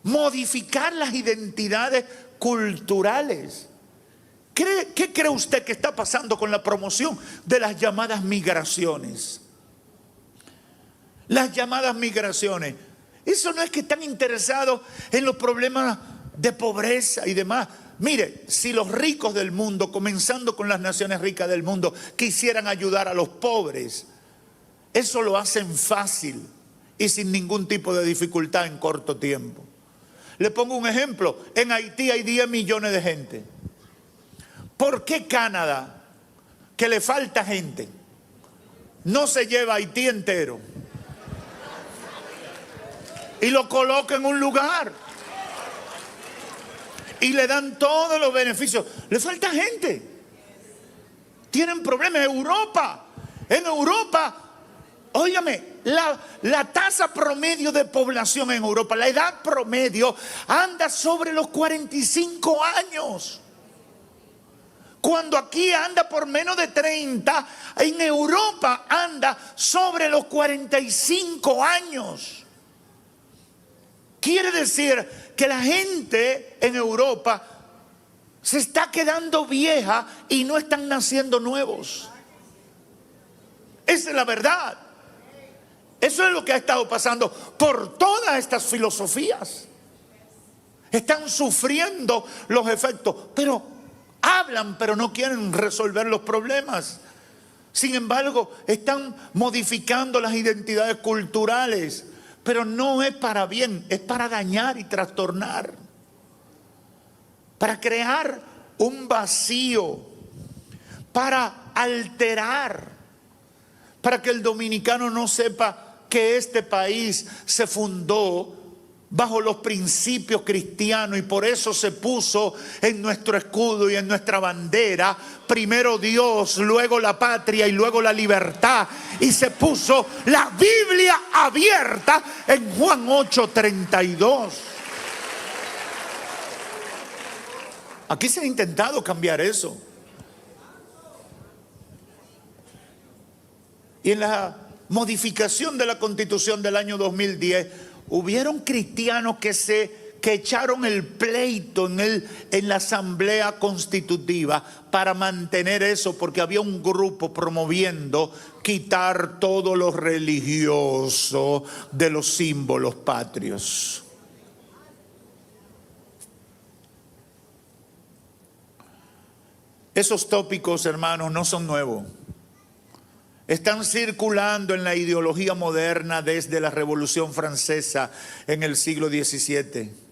Modificar las identidades culturales. ¿Qué cree usted que está pasando con la promoción de las llamadas migraciones? Las llamadas migraciones. Eso no es que están interesados en los problemas de pobreza y demás. Mire, si los ricos del mundo, comenzando con las naciones ricas del mundo, quisieran ayudar a los pobres, eso lo hacen fácil y sin ningún tipo de dificultad en corto tiempo. Le pongo un ejemplo. En Haití hay 10 millones de gente. ¿Por qué Canadá, que le falta gente, no se lleva a Haití entero y lo coloca en un lugar y le dan todos los beneficios? Le falta gente. Tienen problemas. En Europa, óigame, la tasa promedio de población en Europa, la edad promedio anda sobre los 45 años. Cuando aquí anda por menos de 30, en Europa anda sobre los 45 años. Quiere decir que la gente en Europa se está quedando vieja y no están naciendo nuevos. Esa es la verdad. Eso es lo que ha estado pasando por todas estas filosofías. Están sufriendo los efectos, pero hablan, pero no quieren resolver los problemas. Sin embargo, están modificando las identidades culturales, pero no es para bien, es para dañar y trastornar, para crear un vacío, para alterar, para que el dominicano no sepa que este país se fundó bajo los principios cristianos y por eso se puso en nuestro escudo y en nuestra bandera primero Dios, luego la patria y luego la libertad, y se puso la Biblia abierta en Juan 8:32. Aquí se ha intentado cambiar eso. Y en la modificación de la Constitución del año 2010, hubieron cristianos que echaron el pleito en la Asamblea Constitutiva para mantener eso, porque había un grupo promoviendo quitar todo lo religioso de los símbolos patrios. Esos tópicos, hermanos, no son nuevos. Están circulando en la ideología moderna desde la Revolución Francesa en el siglo XVII.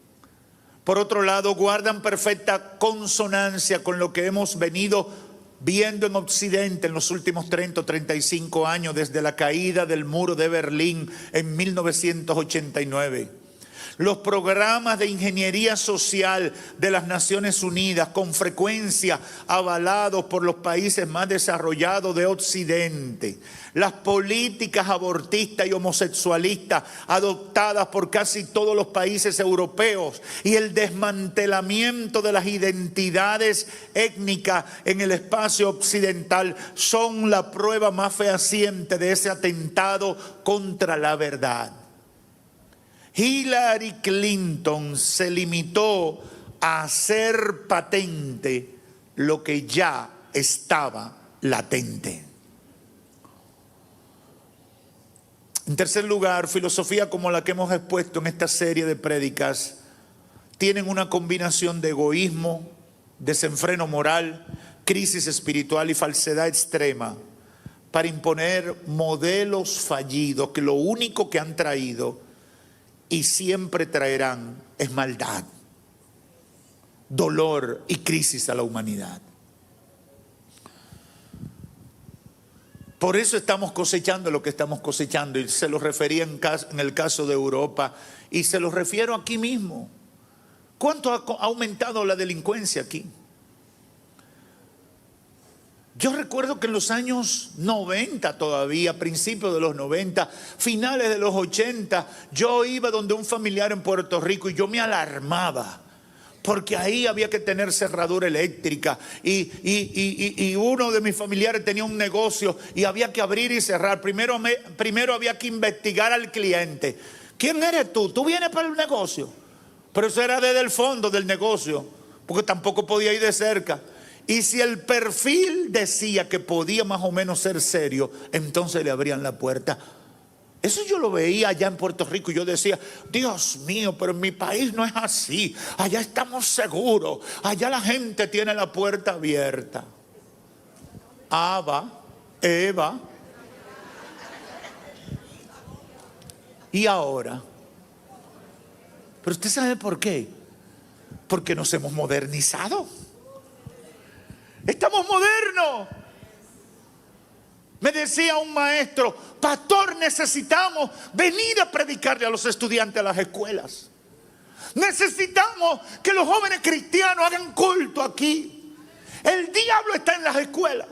Por otro lado, guardan perfecta consonancia con lo que hemos venido viendo en Occidente en los últimos 30 o 35 años, desde la caída del muro de Berlín en 1989. Los programas de ingeniería social de las Naciones Unidas, con frecuencia avalados por los países más desarrollados de Occidente. Las políticas abortistas y homosexualistas adoptadas por casi todos los países europeos y el desmantelamiento de las identidades étnicas en el espacio occidental son la prueba más fehaciente de ese atentado contra la verdad. Hillary Clinton se limitó a hacer patente lo que ya estaba latente. En tercer lugar, filosofía como la que hemos expuesto en esta serie de prédicas tienen una combinación de egoísmo, desenfreno moral, crisis espiritual y falsedad extrema para imponer modelos fallidos que lo único que han traído y siempre traerán es maldad, dolor y crisis a la humanidad. Por eso estamos cosechando lo que estamos cosechando, y se lo refería en el caso de Europa y se lo refiero aquí mismo. ¿Cuánto ha aumentado la delincuencia aquí? Yo recuerdo que en los años 90 todavía, principios de los 90, finales de los 80, yo iba donde un familiar en Puerto Rico y yo me alarmaba, porque ahí había que tener cerradura eléctrica y uno de mis familiares tenía un negocio y había que abrir y cerrar. Primero había que investigar al cliente. ¿Quién eres tú? ¿Tú vienes para el negocio? Pero eso era desde el fondo del negocio, porque tampoco podía ir de cerca. Y si el perfil decía que podía más o menos ser serio, entonces le abrían la puerta. Eso yo lo veía allá en Puerto Rico y yo decía, Dios mío, pero en mi país no es así. Allá estamos seguros. Allá la gente tiene la puerta abierta. Ava, Eva. Y ahora. Pero usted sabe por qué. Porque nos hemos modernizado. Estamos modernos. Me decía un maestro, pastor, necesitamos venir a predicarle a los estudiantes a las escuelas. Necesitamos que los jóvenes cristianos hagan culto aquí. El diablo está en las escuelas.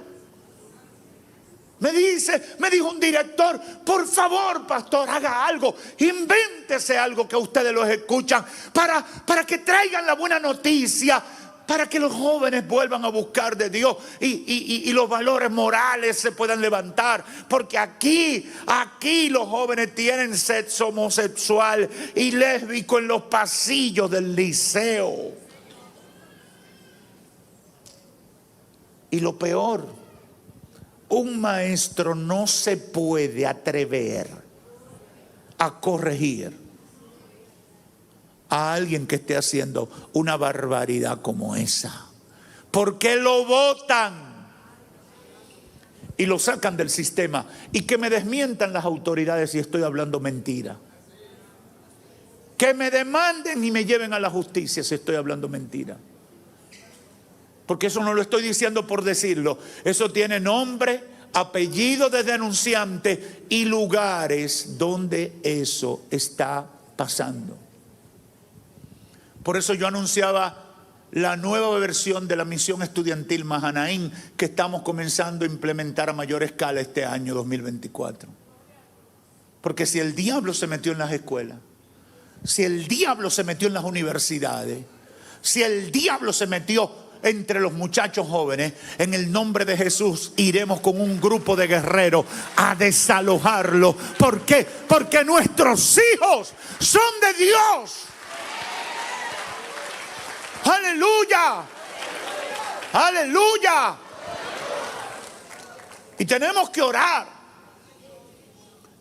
Me dijo un director, por favor, pastor, haga algo, invéntese algo que ustedes los escuchan para que traigan la buena noticia, para que los jóvenes vuelvan a buscar de Dios y los valores morales se puedan levantar. Porque aquí los jóvenes tienen sexo homosexual y lésbico en los pasillos del liceo. Y lo peor, un maestro no se puede atrever a corregir a alguien que esté haciendo una barbaridad como esa. ¿Por qué lo votan? Y lo sacan del sistema. Y que me desmientan las autoridades si estoy hablando mentira. Que me demanden y me lleven a la justicia si estoy hablando mentira. Porque eso no lo estoy diciendo por decirlo. Eso tiene nombre, apellido de denunciante y lugares donde eso está pasando. Por eso yo anunciaba la nueva versión de la misión estudiantil Mahanaim que estamos comenzando a implementar a mayor escala este año 2024. Porque si el diablo se metió en las escuelas, si el diablo se metió en las universidades, si el diablo se metió entre los muchachos jóvenes, en el nombre de Jesús iremos con un grupo de guerreros a desalojarlo. ¿Por qué? Porque nuestros hijos son de Dios. ¡Aleluya! ¡Aleluya! Y tenemos que orar.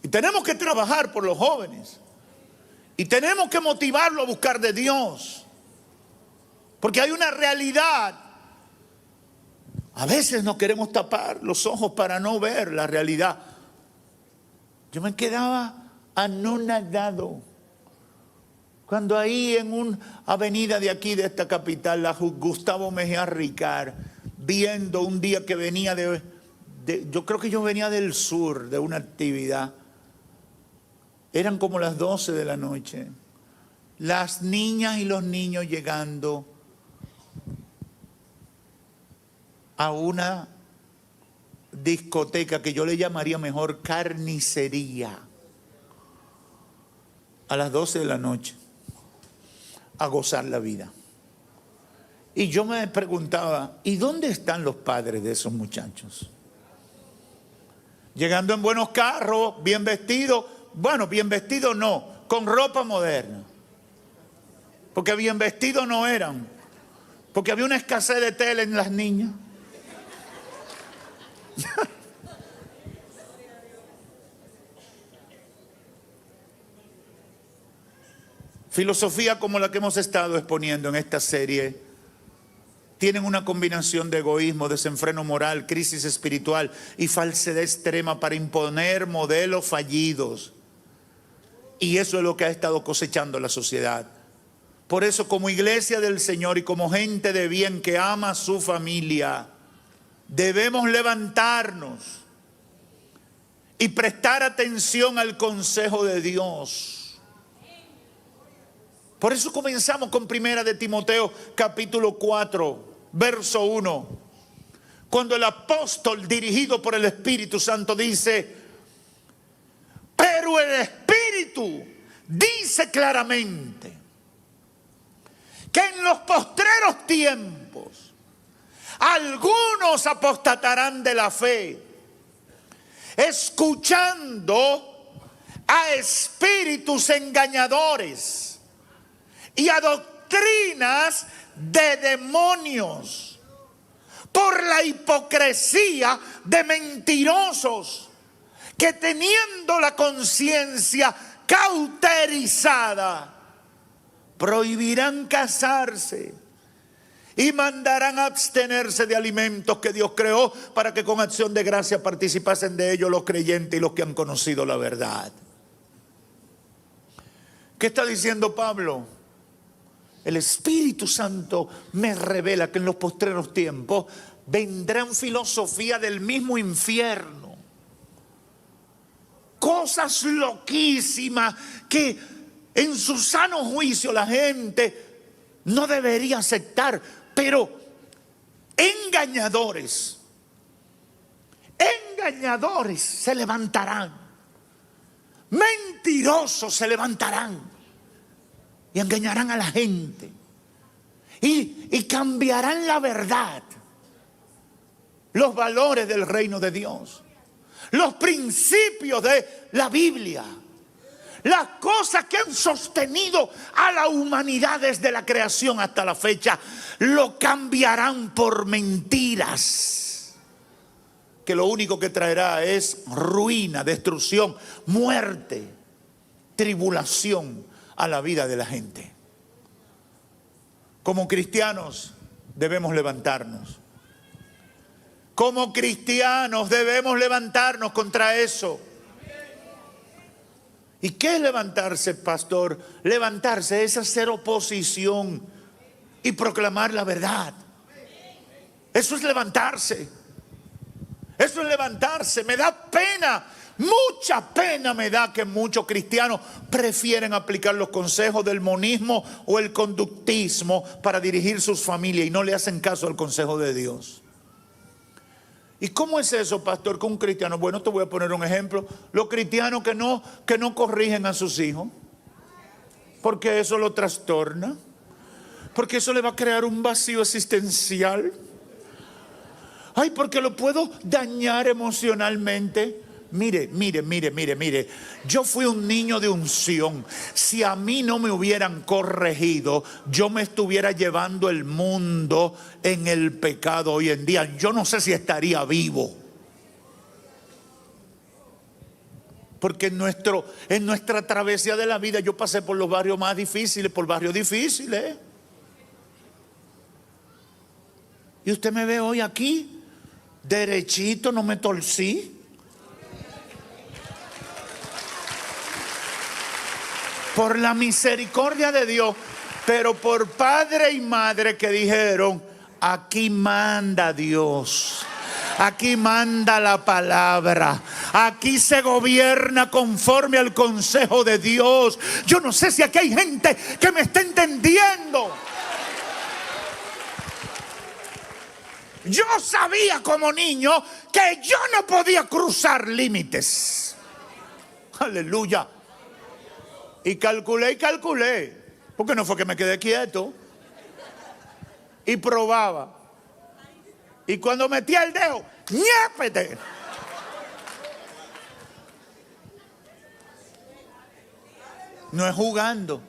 Y tenemos que trabajar por los jóvenes. Y tenemos que motivarlo a buscar de Dios. Porque hay una realidad. A veces nos queremos tapar los ojos para no ver la realidad. Yo me quedaba anonadado cuando ahí en una avenida de aquí, de esta capital, la Gustavo Mejía Ricard, viendo un día que venía yo creo que yo venía del sur, de una actividad. Eran como las 12 de la noche. Las niñas y los niños llegando a una discoteca que yo le llamaría mejor carnicería. A las 12 de la noche. A gozar la vida. Y yo me preguntaba, ¿y dónde están los padres de esos muchachos? Llegando en buenos carros, bien vestidos. Bueno, bien vestidos no, con ropa moderna. Porque bien vestidos no eran. Porque había una escasez de tela en las niñas. Filosofía como la que hemos estado exponiendo en esta serie tienen una combinación de egoísmo, desenfreno moral, crisis espiritual y falsedad extrema para imponer modelos fallidos. Y eso es lo que ha estado cosechando la sociedad. Por eso, como iglesia del Señor y como gente de bien que ama a su familia, debemos levantarnos y prestar atención al consejo de Dios. Por eso comenzamos con Primera de Timoteo, capítulo 4, verso 1. Cuando el apóstol, dirigido por el Espíritu Santo, dice: pero el Espíritu dice claramente que en los postreros tiempos algunos apostatarán de la fe, escuchando a espíritus engañadores y a doctrinas de demonios, por la hipocresía de mentirosos que teniendo la conciencia cauterizada, prohibirán casarse y mandarán abstenerse de alimentos que Dios creó para que con acción de gracia participasen de ellos los creyentes y los que han conocido la verdad. ¿Qué está diciendo Pablo? El Espíritu Santo me revela que en los postreros tiempos vendrán filosofía del mismo infierno. Cosas loquísimas que en su sano juicio la gente no debería aceptar. Pero engañadores se levantarán. Mentirosos se levantarán y engañarán a la gente. Y cambiarán la verdad, los valores del reino de Dios, los principios de la Biblia, las cosas que han sostenido a la humanidad desde la creación hasta la fecha, lo cambiarán por mentiras, que lo único que traerá es ruina, destrucción, muerte, tribulación a la vida de la gente. Como cristianos debemos levantarnos. Como cristianos debemos levantarnos contra eso. ¿Y qué es levantarse, pastor? Levantarse es hacer oposición y proclamar la verdad. Eso es levantarse. Eso es levantarse. Me da pena, mucha pena me da que muchos cristianos prefieren aplicar los consejos del monismo o el conductismo para dirigir sus familias y no le hacen caso al consejo de Dios. ¿Y cómo es eso, pastor, con un cristiano? Bueno, te voy a poner un ejemplo. Los cristianos que no corrigen a sus hijos, porque eso lo trastorna, porque eso le va a crear un vacío existencial. Ay, porque lo puedo dañar emocionalmente. Mire, yo fui un niño de unción. Si a mí no me hubieran corregido, yo me estuviera llevando el mundo en el pecado hoy en día. Yo no sé si estaría vivo. Porque en nuestra travesía de la vida yo pasé por los barrios más difíciles, por barrios difíciles. Y usted me ve hoy aquí, derechito, no me torcí. Por la misericordia de Dios, pero por padre y madre que dijeron, aquí manda Dios, aquí manda la palabra, aquí se gobierna conforme al consejo de Dios. Yo no sé si aquí hay gente que me está entendiendo. Yo sabía como niño que yo no podía cruzar límites. Aleluya. Y calculé, porque no fue que me quedé quieto. Y probaba. Y cuando metía el dedo, ¡ñépete! No es jugando.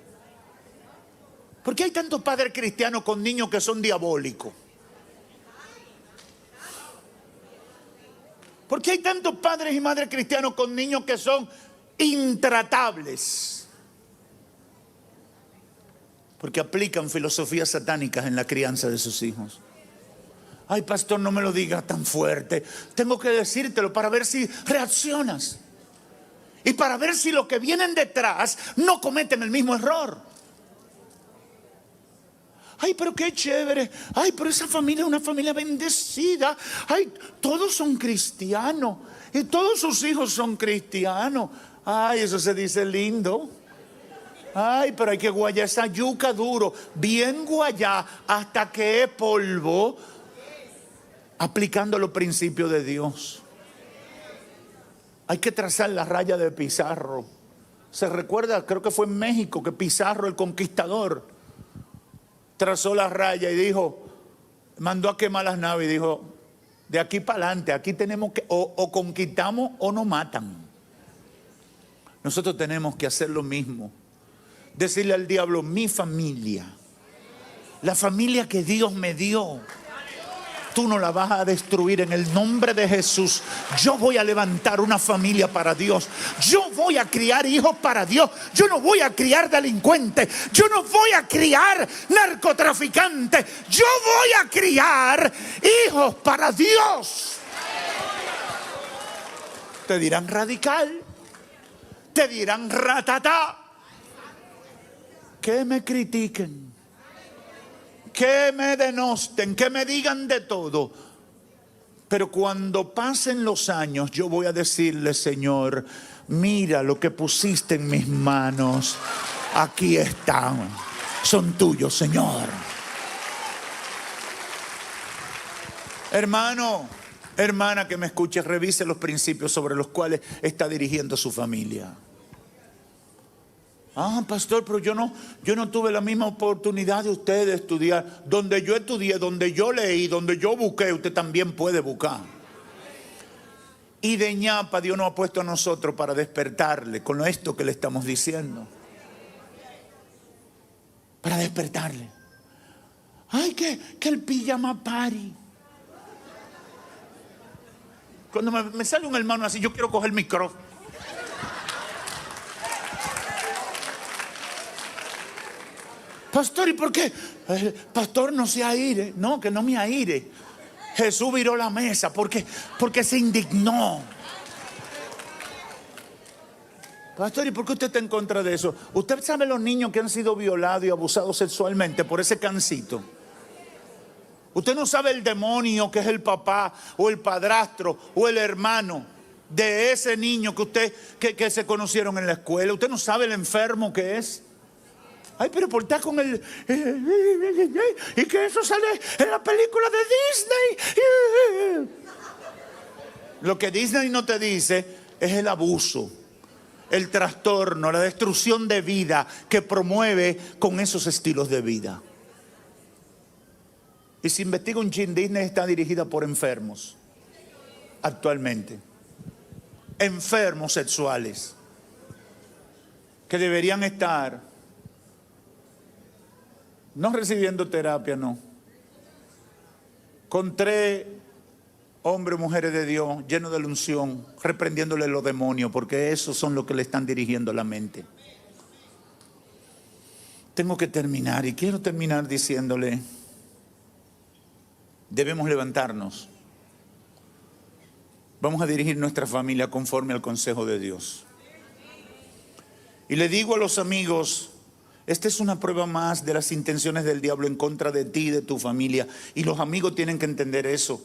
¿Por qué hay tantos padres cristianos con niños que son diabólicos? ¿Por qué hay tantos padres y madres cristianos con niños que son intratables? Porque aplican filosofías satánicas en la crianza de sus hijos. Ay, pastor, no me lo digas tan fuerte. Tengo que decírtelo para ver si reaccionas. Y para ver si los que vienen detrás no cometen el mismo error. Ay, pero qué chévere. Ay, pero esa familia es una familia bendecida. Ay, todos son cristianos. Y todos sus hijos son cristianos. Ay, eso se dice lindo. Ay, pero hay que guayar esa yuca duro, bien guayá hasta que es polvo, aplicando los principios de Dios. Hay que trazar la raya de Pizarro. Se recuerda, creo que fue en México, que Pizarro, el conquistador, trazó la raya y dijo, mandó a quemar las naves y dijo, de aquí para adelante, aquí tenemos que, o conquistamos o nos matan. Nosotros tenemos que hacer lo mismo. Decirle al diablo, mi familia, la familia que Dios me dio, tú no la vas a destruir en el nombre de Jesús. Yo voy a levantar una familia para Dios. Yo voy a criar hijos para Dios. Yo no voy a criar delincuentes. Yo no voy a criar narcotraficantes. Yo voy a criar hijos para Dios. Te dirán radical. Te dirán ratatá. Que me critiquen. Que me denosten, que me digan de todo. Pero cuando pasen los años, yo voy a decirle: Señor, mira lo que pusiste en mis manos. Aquí están. Son tuyos, Señor. Hermano, hermana que me escuche, revise los principios sobre los cuales está dirigiendo su familia. Ah, pastor, pero yo no tuve la misma oportunidad de usted de estudiar. Donde yo estudié, donde yo leí, donde yo busqué, usted también puede buscar. Y de ñapa Dios nos ha puesto a nosotros para despertarle con esto que le estamos diciendo. Para despertarle. Ay, que el pijama party. Cuando me sale un hermano así, yo quiero coger el micrófono. Pastor, ¿y por qué? Pastor, no se aire. No, que no me aire. Jesús viró la mesa porque se indignó. Pastor, ¿y por qué usted está en contra de eso? ¿Usted sabe los niños que han sido violados y abusados sexualmente por ese cancito? Usted no sabe el demonio que es el papá o el padrastro o el hermano de ese niño que se conocieron en la escuela. Usted no sabe el enfermo que es. Ay, pero por estar con el... y que eso sale en la película de Disney. Lo que Disney no te dice es el abuso, el trastorno, la destrucción de vida que promueve con esos estilos de vida. Y si investiga un chin, Disney está dirigida por enfermos actualmente. Enfermos sexuales que deberían estar no recibiendo terapia, no. Con 3 hombres o mujeres de Dios llenos de la unción, reprendiéndole los demonios, porque esos son los que le están dirigiendo la mente. Tengo que terminar y quiero terminar diciéndole: debemos levantarnos. Vamos a dirigir nuestra familia conforme al consejo de Dios. Y le digo a los amigos: esta es una prueba más de las intenciones del diablo en contra de ti y de tu familia. Y los amigos tienen que entender eso.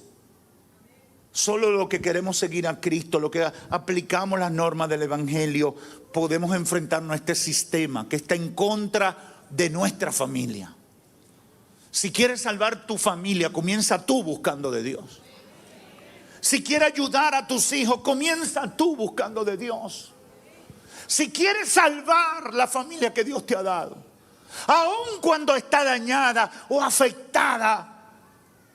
Solo los que queremos seguir a Cristo, los que aplicamos las normas del Evangelio, podemos enfrentarnos a este sistema que está en contra de nuestra familia. Si quieres salvar tu familia, comienza tú buscando de Dios. Si quieres ayudar a tus hijos, comienza tú buscando de Dios. Si quieres salvar la familia que Dios te ha dado, aun cuando está dañada o afectada,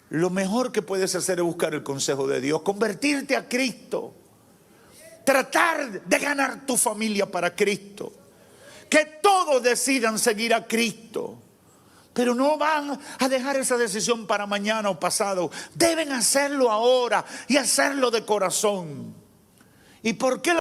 lo mejor que puedes hacer es buscar el consejo de Dios, convertirte a Cristo, tratar de ganar tu familia para Cristo, que todos decidan seguir a Cristo, pero no van a dejar esa decisión para mañana o pasado. Deben hacerlo ahora y hacerlo de corazón. ¿Y por qué